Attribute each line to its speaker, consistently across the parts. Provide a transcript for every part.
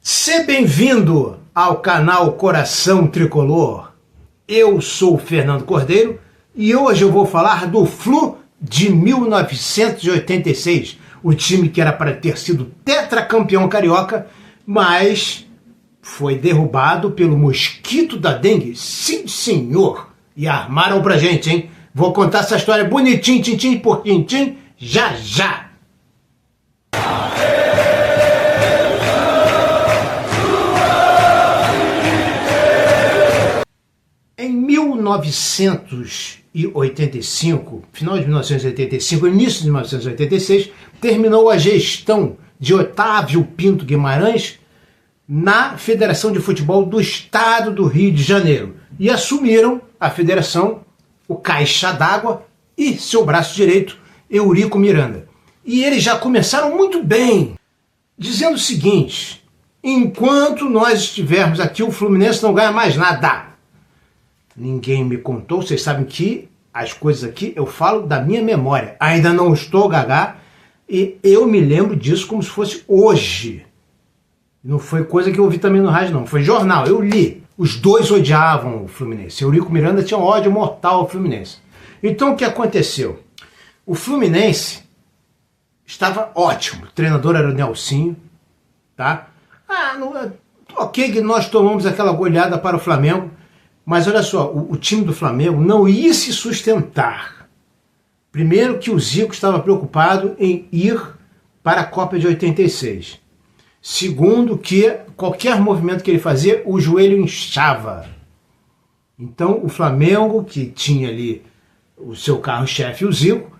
Speaker 1: Seja bem-vindo ao canal Coração Tricolor. Eu sou o Fernando Cordeiro e hoje eu vou falar do Flu de 1986, o time que era para ter sido tetracampeão carioca, mas foi derrubado pelo mosquito da dengue. Sim, senhor! E armaram pra gente, hein? Vou contar essa história bonitinho, tintim por tintim, já já! Em 1985, final de 1985, início de 1986, terminou a gestão de Otávio Pinto Guimarães na Federação de Futebol do Estado do Rio de Janeiro. E assumiram a federação o Caixa d'Água e seu braço direito, Eurico Miranda. E eles já começaram muito bem, dizendo o seguinte: enquanto nós estivermos aqui, o Fluminense não ganha mais nada. Ninguém me contou, vocês sabem que as coisas aqui eu falo da minha memória. Ainda não estou gagá e eu me lembro disso como se fosse hoje. Não foi coisa que eu ouvi também no rádio, não. Foi jornal, eu li. Os dois odiavam o Fluminense. Eurico Miranda tinha um ódio mortal ao Fluminense. Então o que aconteceu? O Fluminense estava ótimo. O treinador era o Nelsinho, tá? Ok que nós tomamos aquela goleada para o Flamengo, mas olha só, o time do Flamengo não ia se sustentar. Primeiro que o Zico estava preocupado em ir para a Copa de 86. Segundo que qualquer movimento que ele fazia, o joelho inchava. Então o Flamengo, que tinha ali o seu carro-chefe, o Zico,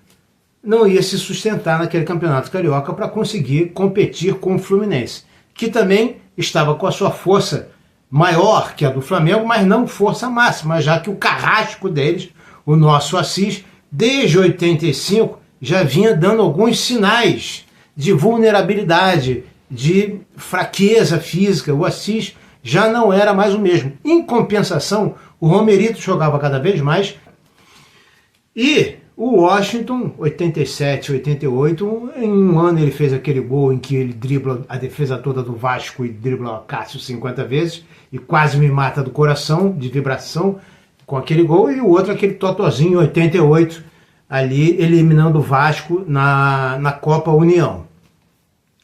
Speaker 1: não ia se sustentar naquele campeonato carioca para conseguir competir com o Fluminense, que também estava com a sua força maior que a do Flamengo, mas não força máxima, já que o carrasco deles, o nosso Assis, desde 85, já vinha dando alguns sinais de vulnerabilidade, de fraqueza física. O Assis já não era mais o mesmo. Em compensação, o Romerito jogava cada vez mais. E o Washington, 87, 88, em um ano ele fez aquele gol em que ele dribla a defesa toda do Vasco e dribla o Cássio 50 vezes e quase me mata do coração, de vibração, com aquele gol. E o outro, aquele totozinho, 88, ali eliminando o Vasco na Copa União.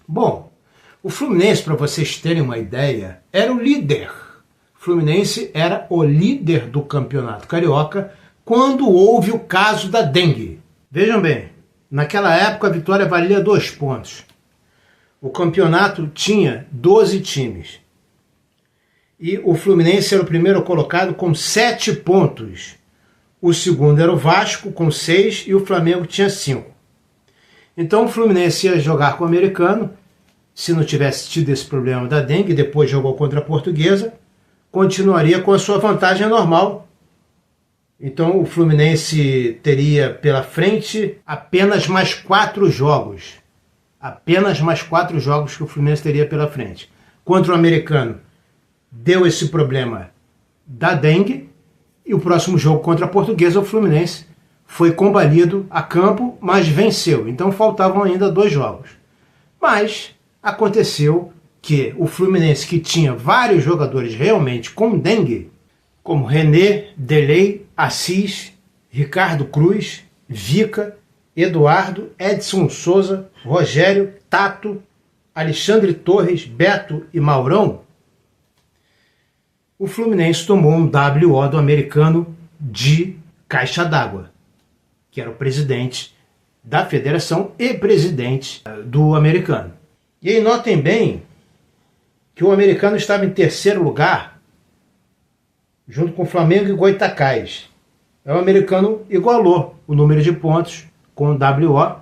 Speaker 1: Bom, o Fluminense, para vocês terem uma ideia, era o líder. O Fluminense era o líder do campeonato carioca quando houve o caso da dengue. Vejam bem, naquela época a vitória valia 2 pontos. O campeonato tinha 12 times. E o Fluminense era o primeiro colocado com 7 pontos. O segundo era o Vasco com 6 e o Flamengo tinha 5. Então o Fluminense ia jogar com o Americano. Se não tivesse tido esse problema da dengue, depois jogou contra a Portuguesa, continuaria com a sua vantagem normal. Então o Fluminense teria pela frente apenas mais 4 jogos. Apenas mais 4 jogos que o Fluminense teria pela frente. Contra o Americano, deu esse problema da dengue, e o próximo jogo contra a Portuguesa, o Fluminense foi combalido a campo, mas venceu. Então faltavam ainda 2 jogos. Mas aconteceu que o Fluminense, que tinha vários jogadores realmente com dengue, como René, Delei, Assis, Ricardo Cruz, Vica, Eduardo, Edson Souza, Rogério, Tato, Alexandre Torres, Beto e Maurão, o Fluminense tomou um WO do Americano de Caixa d'Água, que era o presidente da federação e presidente do Americano. E aí notem bem que o Americano estava em 3º lugar, junto com o Flamengo e Goitacás. O Americano igualou o número de pontos com o WO.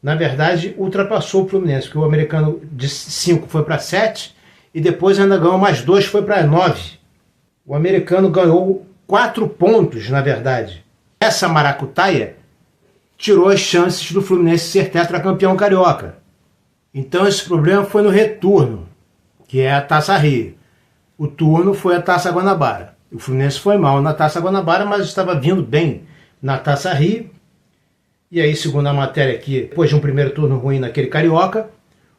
Speaker 1: Na verdade, ultrapassou o Fluminense, porque o Americano de 5 foi para 7 e depois ainda ganhou mais 2, foi para 9. O Americano ganhou 4 pontos, na verdade. Essa maracutaia tirou as chances do Fluminense ser tetracampeão carioca. Então esse problema foi no retorno, que é a Taça Rio. O turno foi a Taça Guanabara. O Fluminense foi mal na Taça Guanabara, mas estava vindo bem na Taça Rio. E aí, segundo a matéria aqui, depois de um primeiro turno ruim naquele carioca,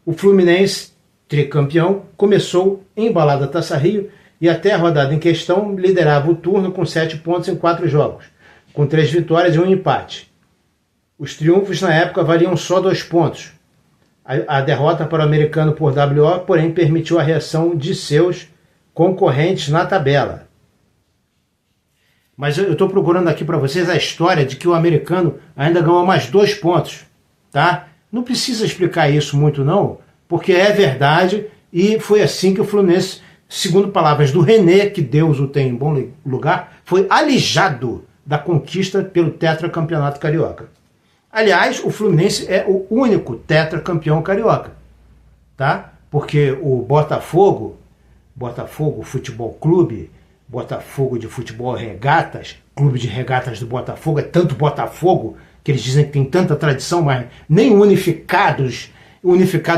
Speaker 1: o Fluminense tricampeão, começou embalado a Taça Rio e até a rodada em questão liderava o turno com 7 pontos em 4 jogos, com 3 vitórias e um empate. Os triunfos na época valiam só 2 pontos. A derrota para o americano por WO, porém, permitiu a reação de seus concorrentes na tabela. Mas eu estou procurando aqui para vocês a história de que o americano ainda ganhou mais 2 pontos. Tá? Não precisa explicar isso muito não, porque é verdade e foi assim que o Fluminense, segundo palavras do René, que Deus o tem em bom lugar, foi alijado da conquista pelo tetracampeonato carioca. Aliás, o Fluminense é o único tetracampeão carioca, tá? Porque o Botafogo Futebol Clube, Botafogo de Futebol Regatas, Clube de Regatas do Botafogo, é tanto Botafogo que eles dizem que tem tanta tradição, mas nem unificados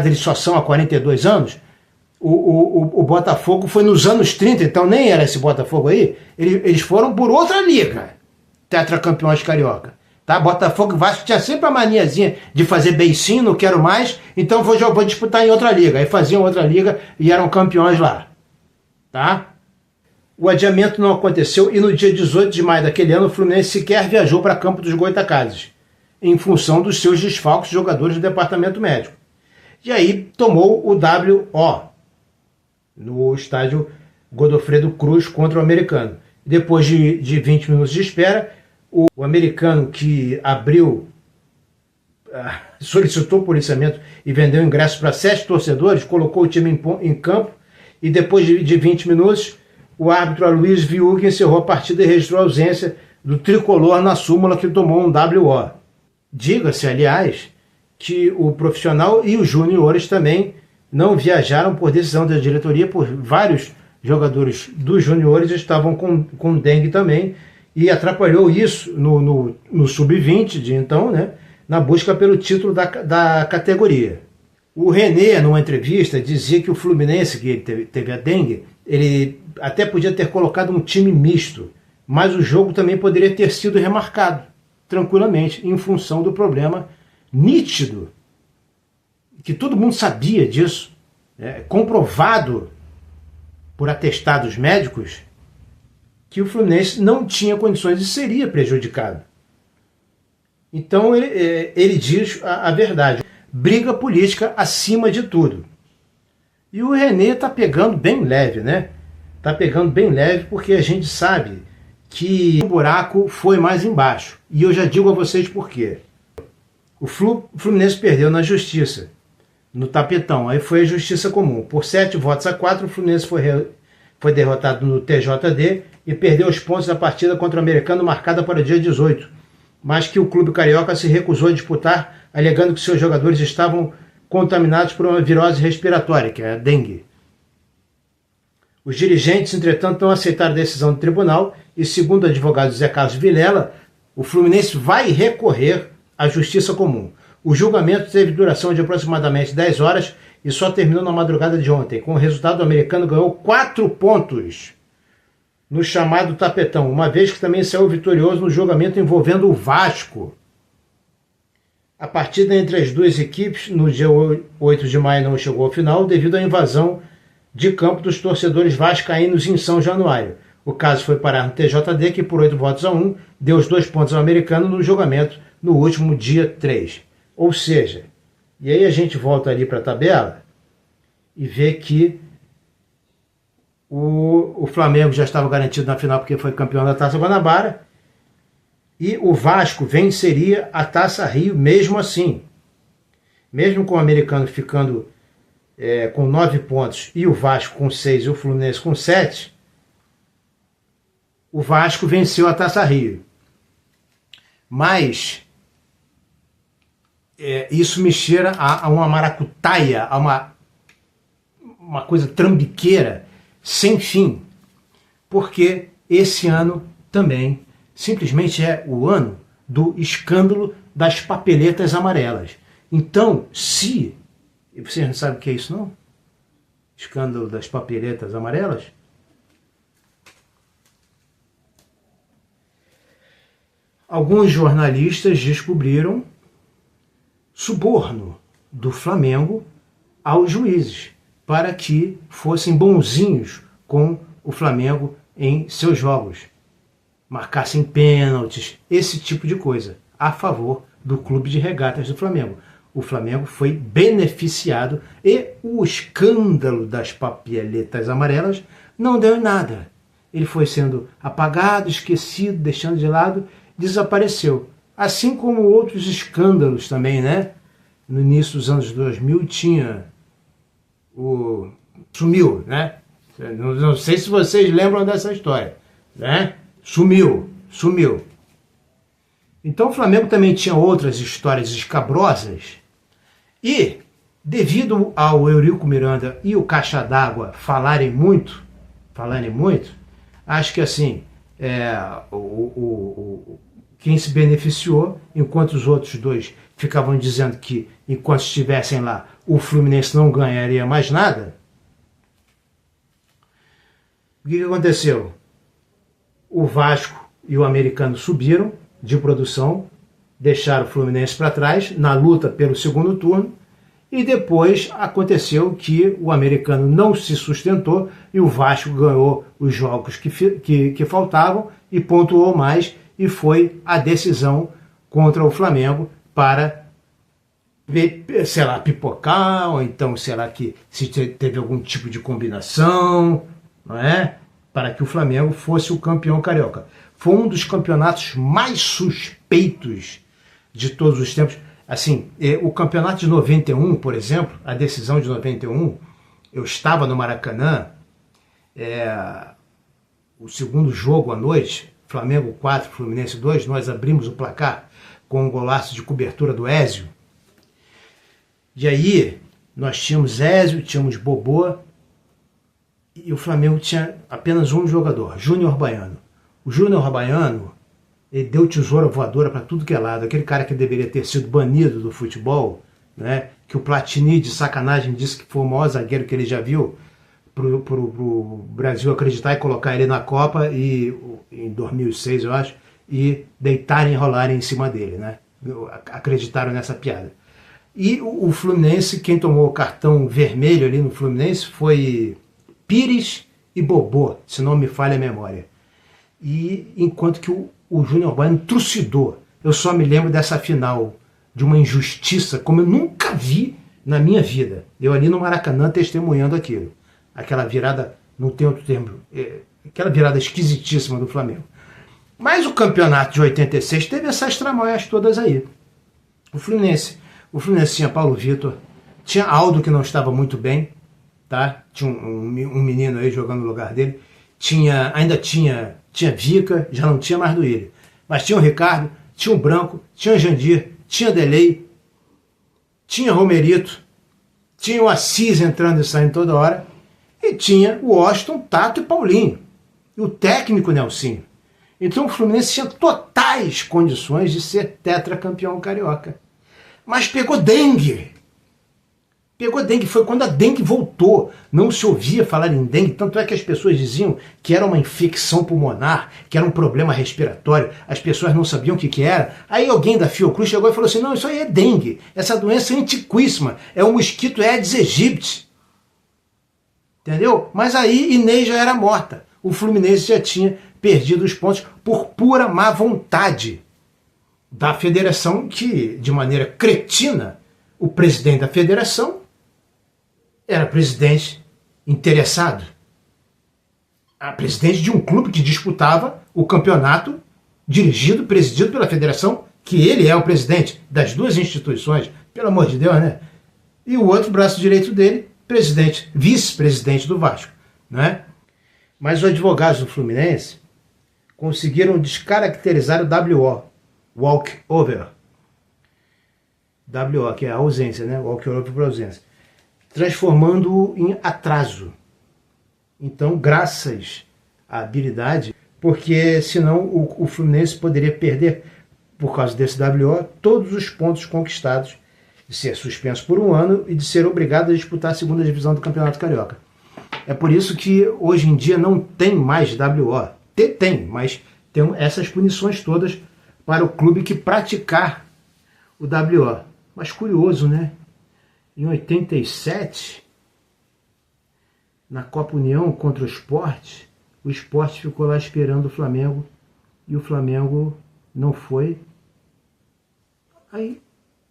Speaker 1: eles só são há 42 anos. O Botafogo foi nos anos 30, então nem era esse Botafogo aí, eles foram por outra liga, tetracampeões carioca. Tá? Botafogo e Vasco tinha sempre a maniazinha de fazer beicinho, não quero mais, então vou disputar em outra liga. Aí faziam outra liga e eram campeões lá. Tá? O adiamento não aconteceu e no dia 18 de maio daquele ano o Fluminense sequer viajou para Campo dos Goytacazes, em função dos seus desfalques de jogadores do departamento médico. E aí tomou o WO no estádio Godofredo Cruz contra o americano. Depois de 20 minutos de espera, o americano que solicitou policiamento e vendeu ingressos para 7 torcedores, colocou o time em campo e depois de 20 minutos o árbitro Aloysio Viug encerrou a partida e registrou a ausência do tricolor na súmula que tomou um WO. Diga-se, aliás, que o profissional e os juniores também não viajaram por decisão da diretoria, por vários jogadores dos juniores estavam com dengue também, e atrapalhou isso no sub-20 de então, né, na busca pelo título da categoria. O René, numa entrevista, dizia que o Fluminense, que teve a dengue, ele até podia ter colocado um time misto, mas o jogo também poderia ter sido remarcado, tranquilamente, em função do problema nítido, que todo mundo sabia disso, comprovado por atestados médicos, que o Fluminense não tinha condições e seria prejudicado. Então ele diz a verdade. Briga política acima de tudo. E o René está pegando bem leve, né? Está pegando bem leve porque a gente sabe que o buraco foi mais embaixo. E eu já digo a vocês por quê. O Fluminense perdeu na justiça, no tapetão. Aí foi a justiça comum. Por 7 votos a 4, o Fluminense foi derrotado no TJD e perdeu os pontos da partida contra o americano marcada para o dia 18, mas que o clube carioca se recusou a disputar, alegando que seus jogadores estavam contaminados por uma virose respiratória, que é a dengue. Os dirigentes, entretanto, não aceitaram a decisão do tribunal e, segundo o advogado Zé Carlos Vilela, o Fluminense vai recorrer à justiça comum. O julgamento teve duração de aproximadamente 10 horas e só terminou na madrugada de ontem. Com o resultado, o americano ganhou 4 pontos no chamado tapetão, uma vez que também saiu vitorioso no julgamento envolvendo o Vasco. A partida entre as duas equipes, no dia 8 de maio, não chegou ao final devido à invasão de campo dos torcedores vascaínos em São Januário. O caso foi parar no TJD, que por 8 votos a 1 deu os 2 pontos ao americano no julgamento no último dia 3. Ou seja, e aí a gente volta ali para a tabela e vê que o Flamengo já estava garantido na final porque foi campeão da Taça Guanabara e o Vasco venceria a Taça Rio mesmo assim. Mesmo com o americano ficando com 9 pontos e o Vasco com 6 e o Fluminense com 7, o Vasco venceu a Taça Rio. Mas isso me cheira a uma maracutaia, a uma coisa trambiqueira sem fim, porque esse ano também simplesmente é o ano do escândalo das papeletas amarelas. Então, se... E vocês não sabem o que é isso, não? Escândalo das papeletas amarelas? Alguns jornalistas descobriram suborno do Flamengo aos juízes. para que fossem bonzinhos com o Flamengo em seus jogos, marcassem pênaltis, esse tipo de coisa, a favor do Clube de Regatas do Flamengo. O Flamengo foi beneficiado e o escândalo das papeletas amarelas não deu em nada. Ele foi sendo apagado, esquecido, deixando de lado, desapareceu. Assim como outros escândalos também, né? No início dos anos 2000 tinha o... sumiu, né? Não sei se vocês lembram dessa história, né? Sumiu. Então o Flamengo também tinha outras histórias escabrosas e, devido ao Eurico Miranda e o Caixa d'Água falarem muito, acho que assim, quem se beneficiou, enquanto os outros dois ficavam dizendo que enquanto estivessem lá o Fluminense não ganharia mais nada, o que aconteceu? O Vasco e o Americano subiram de produção, deixaram o Fluminense para trás na luta pelo segundo turno, e depois aconteceu que o Americano não se sustentou e o Vasco ganhou os jogos que faltavam e pontuou mais, e foi a decisão contra o Flamengo para ver, sei lá, pipocar, ou então, sei lá, que se teve algum tipo de combinação, não é? Para que o Flamengo fosse o campeão carioca. Foi um dos campeonatos mais suspeitos de todos os tempos. Assim, o campeonato de 91, por exemplo, a decisão de 91, eu estava no Maracanã, o segundo jogo à noite, Flamengo 4, Fluminense 2, nós abrimos o placar com um golaço de cobertura do Ézio. E aí, nós tínhamos Ézio, tínhamos Bobô, e o Flamengo tinha apenas um jogador, Júnior Baiano. O Júnior Baiano, ele deu tesoura voadora para tudo que é lado. Aquele cara que deveria ter sido banido do futebol, né? Que o Platini, de sacanagem, disse que foi o maior zagueiro que ele já viu, pro Brasil acreditar e colocar ele na Copa, e em 2006, eu acho, e deitarem e enrolarem em cima dele, né? Acreditaram nessa piada. E o Fluminense, quem tomou o cartão vermelho ali no Fluminense foi Pires e Bobô, se não me falha a memória. E enquanto que o Júnior Baiano trucidou. Eu só me lembro dessa final, de uma injustiça como eu nunca vi na minha vida. Eu ali no Maracanã testemunhando aquilo. Aquela virada, não tem outro termo, aquela virada esquisitíssima do Flamengo. Mas o campeonato de 86 teve essas tramóias todas aí. O Fluminense tinha Paulo Vitor, tinha Aldo, que não estava muito bem, tá? Tinha um menino aí jogando no lugar dele, ainda tinha Vica, já não tinha mais Duílio, mas tinha o Ricardo, tinha o Branco, tinha o Jandir, tinha Delei, tinha Romerito, tinha o Assis entrando e saindo toda hora, e tinha o Washington, Tato e Paulinho, e o técnico Nelsinho. Então o Fluminense tinha totais condições de ser tetracampeão carioca. Mas pegou dengue. Foi quando a dengue voltou. Não se ouvia falar em dengue, tanto é que as pessoas diziam que era uma infecção pulmonar, que era um problema respiratório, as pessoas não sabiam o que era. Aí alguém da Fiocruz chegou e falou assim, não, isso aí é dengue, essa doença é antiquíssima, é o mosquito Aedes aegypti. Entendeu? Mas aí Inês já era morta. O Fluminense já tinha perdido os pontos por pura má vontade da federação, que, de maneira cretina, o presidente da federação era presidente interessado. A presidente de um clube que disputava o campeonato presidido pela federação, que ele é o presidente das duas instituições, pelo amor de Deus, né? E o outro braço direito dele, vice-presidente do Vasco, né? Mas os advogados do Fluminense conseguiram descaracterizar o WO, walk over. WO, que é a ausência, né? Walk over por ausência. Transformando-o em atraso. Então, graças à habilidade, porque senão o Fluminense poderia perder, por causa desse WO, todos os pontos conquistados, de ser suspenso por um ano e de ser obrigado a disputar a segunda divisão do Campeonato Carioca. É por isso que hoje em dia não tem mais WO. Tem, mas tem essas punições todas para o clube que praticar o WO. Mas curioso, né? Em 87, na Copa União contra o Sport ficou lá esperando o Flamengo e o Flamengo não foi. Aí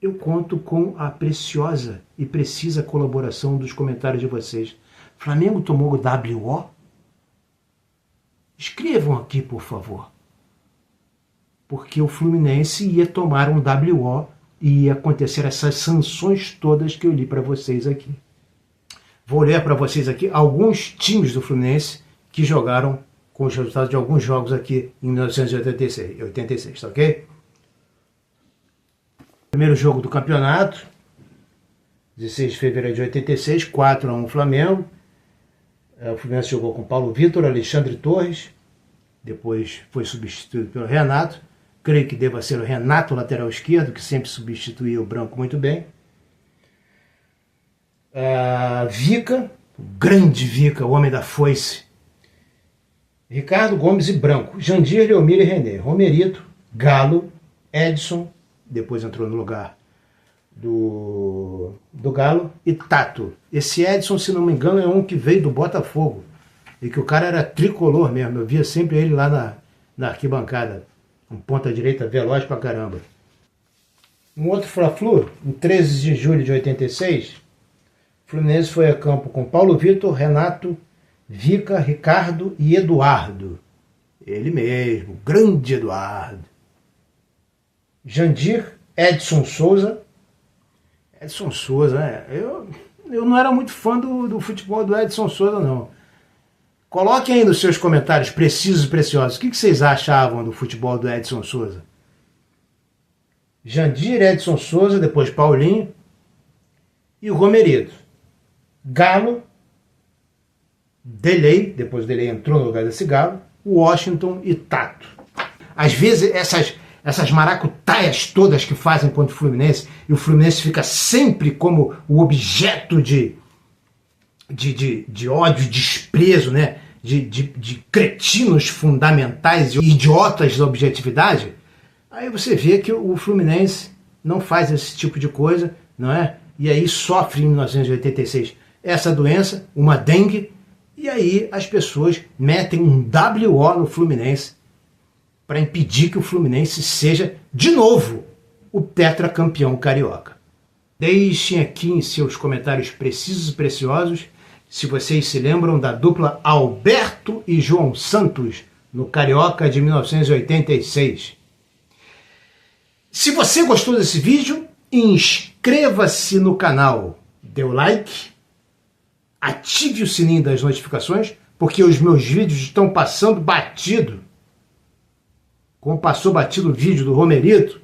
Speaker 1: eu conto com a preciosa e precisa colaboração dos comentários de vocês. Flamengo tomou o WO? Escrevam aqui, por favor. Porque o Fluminense ia tomar um WO e ia acontecer essas sanções todas que eu li para vocês aqui. Vou ler para vocês aqui alguns times do Fluminense que jogaram com os resultados de alguns jogos aqui em 1986, tá ok? Primeiro jogo do campeonato, 16 de fevereiro de 86, 4-1 Flamengo. O Fluminense jogou com Paulo Vitor, Alexandre Torres, depois foi substituído pelo Renato. Creio que deva ser o Renato, lateral esquerdo, que sempre substituía o Branco muito bem. Vica, o grande Vica, o homem da foice. Ricardo Gomes e Branco. Jandir, Leomir e René. Romerito, Galo, Edson, depois entrou no lugar do Galo, e Tato. Esse Edson, se não me engano, é um que veio do Botafogo. E que o cara era tricolor mesmo. Eu via sempre ele lá na arquibancada. Um ponta-direita veloz pra caramba. Um outro Fla-Flu, em 13 de julho de 86, o Fluminense foi a campo com Paulo Vitor, Renato, Vica, Ricardo e Eduardo. Ele mesmo, grande Eduardo. Jandir, Edson Souza. Edson Souza, né? Eu não era muito fã do futebol do Edson Souza, não. Coloquem aí nos seus comentários precisos e preciosos. O que vocês achavam do futebol do Edson Souza? Jandir, Edson Souza, depois Paulinho e o Romerito. Galo, Delay, depois o Delay entrou no lugar desse Galo, Washington e Tato. Às vezes essas maracutaias todas que fazem contra o Fluminense, e o Fluminense fica sempre como o objeto de ódio e desprezo, né? de cretinos fundamentais e idiotas da objetividade, aí você vê que o Fluminense não faz esse tipo de coisa, não é? E aí sofre em 1986 essa doença, uma dengue, e aí as pessoas metem um WO no Fluminense para impedir que o Fluminense seja, de novo, o tetracampeão carioca. Deixem aqui em seus comentários precisos e preciosos se vocês se lembram da dupla Alberto e João Santos no Carioca de 1986. Se você gostou desse vídeo, inscreva-se no canal, dê o like, ative o sininho das notificações, porque os meus vídeos estão passando batido, como passou batido o vídeo do Romerito.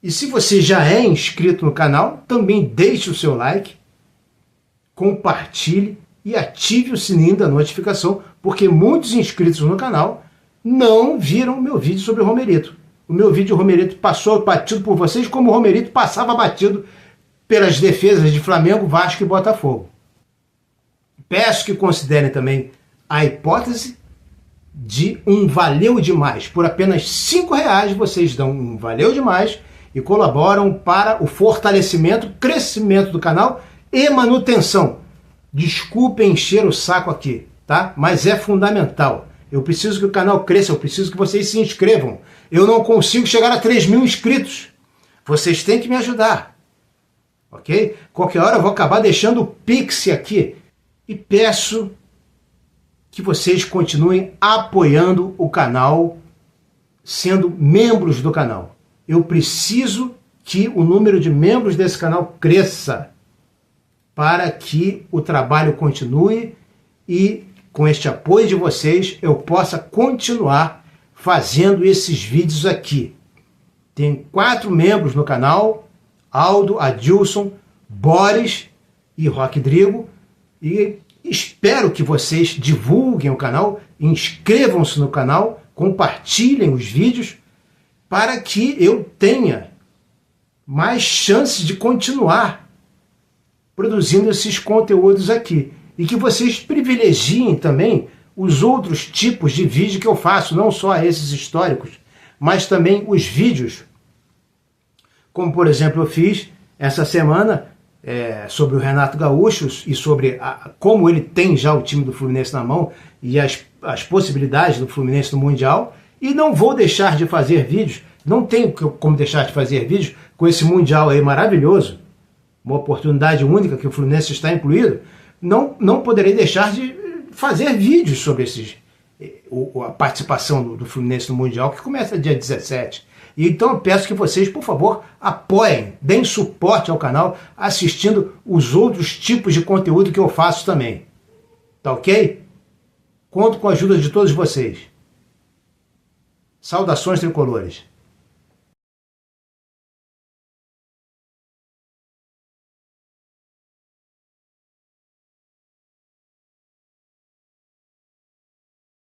Speaker 1: E se você já é inscrito no canal, também deixe o seu like, compartilhe e ative o sininho da notificação, porque muitos inscritos no canal não viram o meu vídeo sobre o Romerito. O meu vídeo Romerito passou batido por vocês, como o Romerito passava batido pelas defesas de Flamengo, Vasco e Botafogo. Peço que considerem também a hipótese de um Valeu Demais. Por apenas R$5 vocês dão um Valeu Demais e colaboram para o fortalecimento, crescimento do canal e manutenção. Desculpem encher o saco aqui, tá? Mas é fundamental. Eu preciso que o canal cresça, eu preciso que vocês se inscrevam. Eu não consigo chegar a 3.000 inscritos. Vocês têm que me ajudar, ok? Qualquer hora eu vou acabar deixando o Pix aqui. E peço que vocês continuem apoiando o canal, sendo membros do canal. Eu preciso que o número de membros desse canal cresça para que o trabalho continue e, com este apoio de vocês, eu possa continuar fazendo esses vídeos aqui. Tem 4 membros no canal: Aldo, Adilson, Boris e Roque Drigo, e espero que vocês divulguem o canal, inscrevam-se no canal, compartilhem os vídeos, para que eu tenha mais chances de continuar produzindo esses conteúdos aqui. E que vocês privilegiem também os outros tipos de vídeo que eu faço, não só esses históricos, mas também os vídeos, como por exemplo eu fiz essa semana sobre o Renato Gaúcho e sobre como ele tem já o time do Fluminense na mão e as possibilidades do Fluminense no Mundial. E não vou deixar de fazer vídeos, não tenho como deixar de fazer vídeos com esse Mundial aí maravilhoso, uma oportunidade única que o Fluminense está incluído. Não poderei deixar de fazer vídeos sobre a participação do Fluminense no Mundial, que começa dia 17. E então eu peço que vocês, por favor, apoiem, deem suporte ao canal, assistindo os outros tipos de conteúdo que eu faço também. Tá ok? Conto com a ajuda de todos vocês. Saudações tricolores.